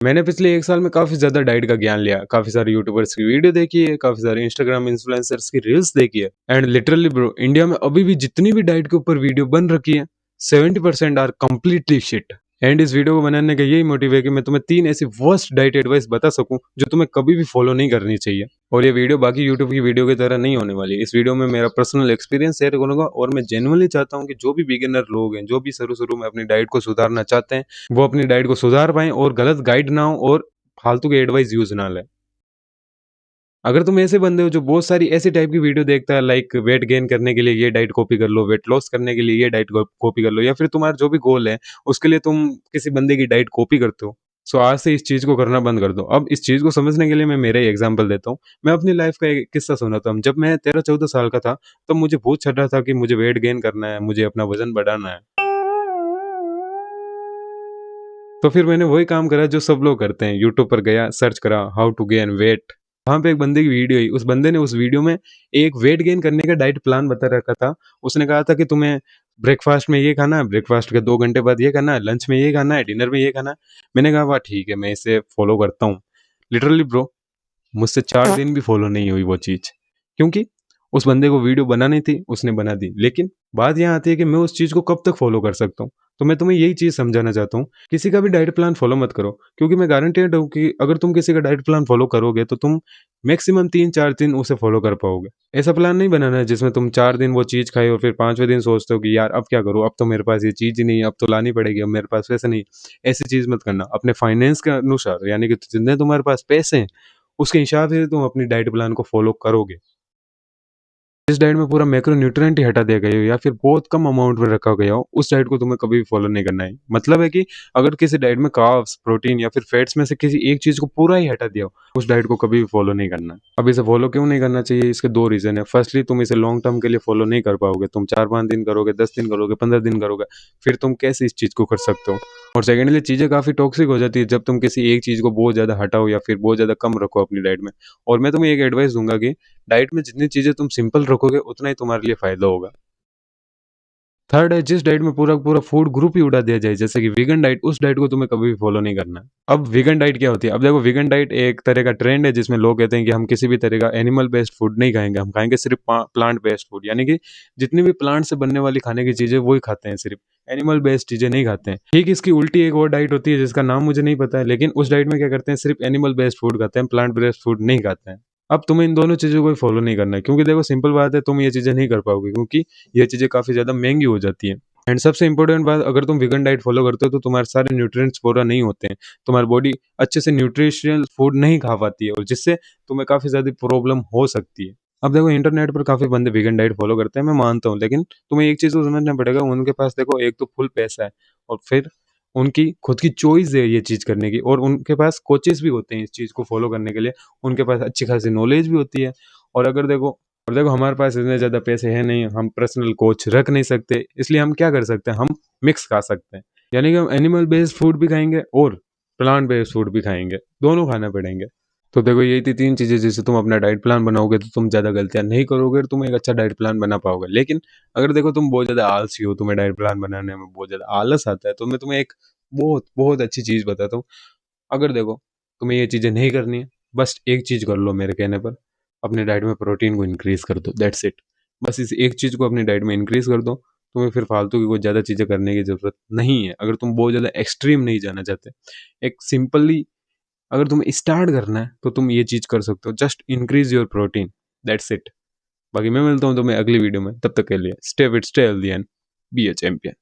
मैंने पिछले 1 साल में काफ़ी ज़्यादा डाइट का ज्ञान लिया, काफ़ी सारे यूट्यूबर्स की वीडियो देखी है, काफ़ी सारे इंस्टाग्राम इन्फ्लुएंसर्स की रील्स देखी है एंड लिटरली ब्रो इंडिया में अभी भी जितनी भी डाइट के ऊपर वीडियो बन रखी है, 70% आर कंप्लीटली शिट। एंड इस वीडियो को बनाने का यही मोटिव है कि मैं तुम्हें 3 ऐसी वर्स्ट डाइट एडवाइस बता सकूं जो तुम्हें कभी भी फॉलो नहीं करनी चाहिए। और ये वीडियो बाकी यूट्यूब की वीडियो की तरह नहीं होने वाली। इस वीडियो में मेरा पर्सनल एक्सपीरियंस शेयर करूंगा और मैं जेन्युइनली चाहता हूं कि जो भी बिगिनर लोग हैं, जो भी शुरू-शुरू में अपनी डाइट को सुधारना चाहते हैं, वो अपनी डाइट को सुधार पाएँ और गलत गाइड ना हो और फालतू के एडवाइस यूज़ ना लें। अगर तुम ऐसे बंदे हो जो बहुत सारी ऐसी टाइप की वीडियो देखता है लाइक वेट गेन करने के लिए ये डाइट कॉपी कर लो, वेट लॉस करने के लिए ये डाइट कॉपी कर लो या फिर तुम्हारा जो भी गोल है, उसके लिए तुम किसी बंदे की डाइट कॉपी करते हो। सो आज से इस चीज़ को करना बंद कर दो। अब इस चीज़ को समझने के लिए मैं मेरा ही एग्ज़ाम्पल देता हूँ। मैं अपनी लाइफ़ का एक किस्सा सुनाता हूँ। जब मैं 13-14 साल का था, तब मुझे बहुत चल रहा था कि मुझे वेट गेन करना है, मुझे अपना वज़न बढ़ाना है। तो फिर मैंने वही काम करा जो सब लोग करते हैं, यूट्यूब पर गया, सर्च करा हाउ टू गेन वेट। वहाँ पे एक बंदे की वीडियो आई, उस बंदे ने उस वीडियो में एक वेट गेन करने का डाइट प्लान बता रखा था। उसने कहा था कि तुम्हें ब्रेकफ़ास्ट में ये खाना है, ब्रेकफ़ास्ट के 2 घंटे बाद ये खाना है, लंच में ये खाना है, डिनर में ये खाना है। मैंने कहा वाह ठीक है, मैं इसे फ़ॉलो करता हूँ। लिटरली ब्रो मुझसे 4 दिन भी फ़ॉलो नहीं हुई वो चीज़। क्योंकि उस बंदे को वीडियो बनानी थी, उसने बना दी। लेकिन बात यहाँ आती है कि मैं उस चीज़ को कब तक फ़ॉलो कर सकता हूँ? तो मैं तुम्हें यही चीज़ समझाना चाहता हूँ, किसी का भी डाइट प्लान फ़ॉलो मत करो। क्योंकि मैं गारंटीड हूँ कि अगर तुम किसी का डाइट प्लान फ़ॉलो करोगे, तो तुम मैक्सिमम 3-4 दिन उसे फ़ॉलो कर पाओगे। ऐसा प्लान नहीं बनाना है जिसमें तुम 4 दिन वो चीज़ खाए और फिर 5वें दिन सोचते हो कि यार अब क्या करूँ? अब तो मेरे पास ये चीज़ ही नहीं है, अब तो लानी पड़ेगी, अब मेरे पास पैसे नहीं। ऐसी चीज़ मत करना। अपने फाइनेंस के अनुसार यानी कि जितने तुम्हारे पास पैसे हैं, उसके हिसाब से तुम अपनी डाइट प्लान को फ़ॉलो करोगे। जिस डाइट में पूरा मैक्रोन्यूट्रिएंट ही हटा दिया गया हो या फिर बहुत कम अमाउंट में रखा गया हो, उस डाइट को तुम्हें कभी भी फॉलो नहीं करना है। मतलब है कि अगर किसी डाइट में कार्ब्स, प्रोटीन या फिर फैट्स में से किसी एक चीज़ को पूरा ही हटा दिया हो, उस डाइट को कभी भी फॉलो नहीं करना है। अब इसे फॉलो क्यों नहीं करना चाहिए? इसके 2 रीज़न है। फर्स्टली तुम इसे लॉन्ग टर्म के लिए फॉलो नहीं कर पाओगे। तुम 4-5 दिन करोगे, 10 दिन करोगे, 15 दिन करोगे, फिर तुम कैसे इस चीज़ को कर सकते हो? और सेकेंडली चीज़ें काफ़ी टॉक्सिक हो जाती है जब तुम किसी एक चीज़ को बहुत ज़्यादा हटाओ या फिर बहुत ज़्यादा कम रखो अपनी डाइट में। और मैं तुम्हें एक एडवाइस दूँगा कि डाइट में जितनी चीज़ें तुम सिंपल रखोगे उतना ही तुम्हारे लिए फ़ायदा होगा। थर्ड है जिस डाइट में पूरा का पूरा फूड ग्रुप ही उड़ा दिया जाए जैसे कि वीगन डाइट, उस डाइट को तुम्हें कभी भी फॉलो नहीं करना है। अब वीगन डाइट क्या होती है? अब देखो वीगन डाइट एक तरह का ट्रेंड है जिसमें लोग कहते हैं कि हम किसी भी तरह का एनिमल बेस्ड फूड नहीं खाएँगे, हम खाएँगे सिर्फ़ प्लांट बेस्ड फूड यानी कि जितनी भी प्लांट से बनने वाली खाने की चीज़ें वो ही खाते हैं सिर्फ़, एनिमल बेस्ड चीज़ें नहीं खाते हैं। ठीक इसकी उल्टी एक और डाइट होती है जिसका नाम मुझे नहीं पता है लेकिन उस डाइट में क्या करते हैं सिर्फ़ एनिमल बेस्ड फूड खाते हैं, प्लांट बेस्ड फूड नहीं खाते हैं। अब तुम्हें इन दोनों चीज़ों को ही फॉलो नहीं करना है क्योंकि देखो सिंपल बात है तुम ये चीज़ें नहीं कर पाओगे क्योंकि ये चीज़ें काफ़ी ज़्यादा महँगी हो जाती हैं। एंड सबसे इम्पोर्टेंट बात अगर तुम वीगन डाइट फॉलो करते हो तो तुम्हारे सारे न्यूट्रिएंट्स पूरा नहीं होते हैं। तुम्हारी बॉडी अच्छे से न्यूट्रिशनल फूड नहीं खा पाती है और जिससे तुम्हें काफ़ी ज़्यादा प्रॉब्लम हो सकती है। अब देखो इंटरनेट पर काफ़ी बंदे वीगन डाइट फॉलो करते हैं, मैं मानता हूँ, लेकिन तुम्हें एक चीज़ को समझना पड़ेगा उनके पास देखो एक तो फुल पैसा है और फिर उनकी खुद की चॉइस है ये चीज़ करने की और उनके पास कोचेस भी होते हैं इस चीज़ को फॉलो करने के लिए, उनके पास अच्छी खासी नॉलेज भी होती है। और अगर देखो और देखो हमारे पास इतने ज़्यादा पैसे हैं नहीं, हम पर्सनल कोच रख नहीं सकते, इसलिए हम क्या कर सकते हैं, हम मिक्स खा सकते हैं। यानी कि हम एनिमल बेस्ड फूड भी खाएँगे और प्लांट बेस्ड फूड भी खाएँगे, दोनों खाना पड़ेंगे। तो देखो यही थी 3 चीज़ें जिससे तुम अपना डाइट प्लान बनाओगे तो तुम ज़्यादा गलतियाँ नहीं करोगे और तुम एक अच्छा डाइट प्लान बना पाओगे। लेकिन अगर देखो तुम बहुत ज़्यादा आलसी हो, तुम्हें डाइट प्लान बनाने में बहुत ज़्यादा आलस आता है, तो मैं तुम्हें एक बहुत अच्छी चीज़ बताता हूँ। अगर देखो तुम्हें ये चीज़ें नहीं करनी है, बस एक चीज़ कर लो मेरे कहने पर, अपनी डाइट में प्रोटीन को इंक्रीज़ कर दो, दैट्स इट। बस इस एक चीज़ को अपनी डाइट में इंक्रीज़ कर दो, तुम्हें फिर फालतू की कोई ज़्यादा चीज़ें करने की ज़रूरत नहीं है, अगर तुम बहुत ज़्यादा एक्सट्रीम नहीं जाना चाहते। एक सिंपली अगर तुम्हें स्टार्ट करना है, तो तुम ये चीज़ कर सकते हो, just increase your protein, that's it. बाकी मैं मिलता हूँ तुम्हें अगली वीडियो में, तब तक के लिए stay fit, stay healthy and be a champion.